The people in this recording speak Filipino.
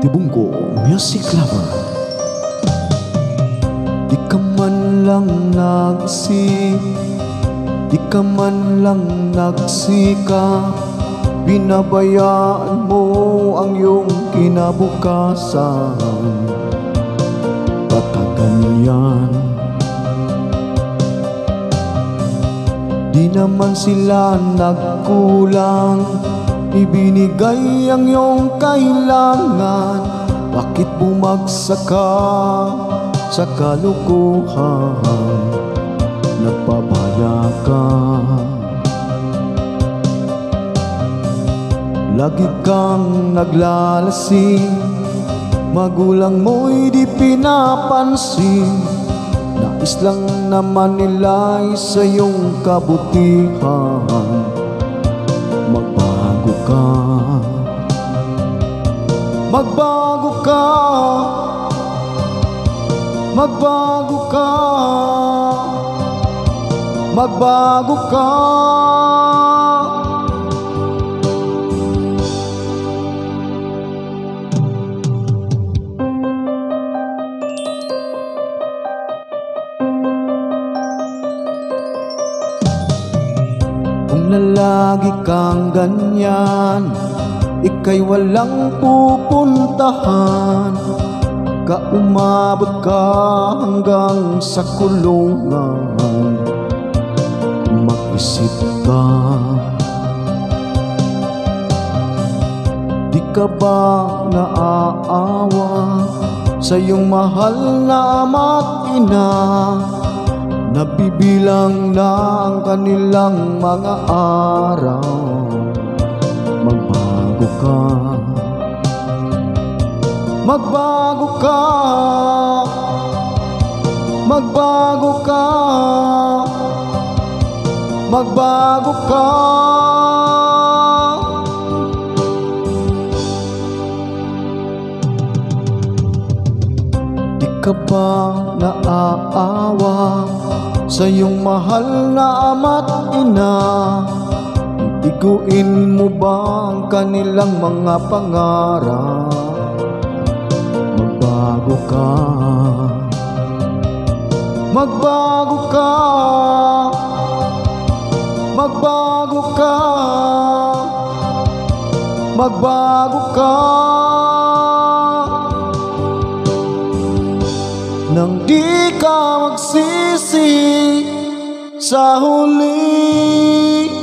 Tibungko Music Lover. Di ka man lang nagsik, di ka man lang nagsika, binabayaan mo ang iyong kinabukasan. Pataganyan, di naman sila nagkulang, ibinigay ang iyong kailangan. Bakit bumagsak ka sa kalukuhan? Nagpabaya ka, lagi kang naglalasing, magulang mo'y di pinapansin. Nais lang naman nila'y sa iyong kabutihan. Magbago ka, magbago ka, magbago ka, magbago ka. Kung lalagi kang ganyan, ika'y walang pupuntahan. Umabot ka hanggang sa kulungan. Mag-isip ka, di ka ba naaawa sa iyong mahal na ama't ina? Nabibilang na ang kanilang mga araw. Magbago ka, magbago ka, magbago ka, magbago ka. Di ka ba naaawa sa iyong mahal na ama't ina? Biguin mo ba ang kanilang mga pangarap? Magbago ka, magbago ka, magbago ka, magbago ka. Nang di ka magsisi sa huli.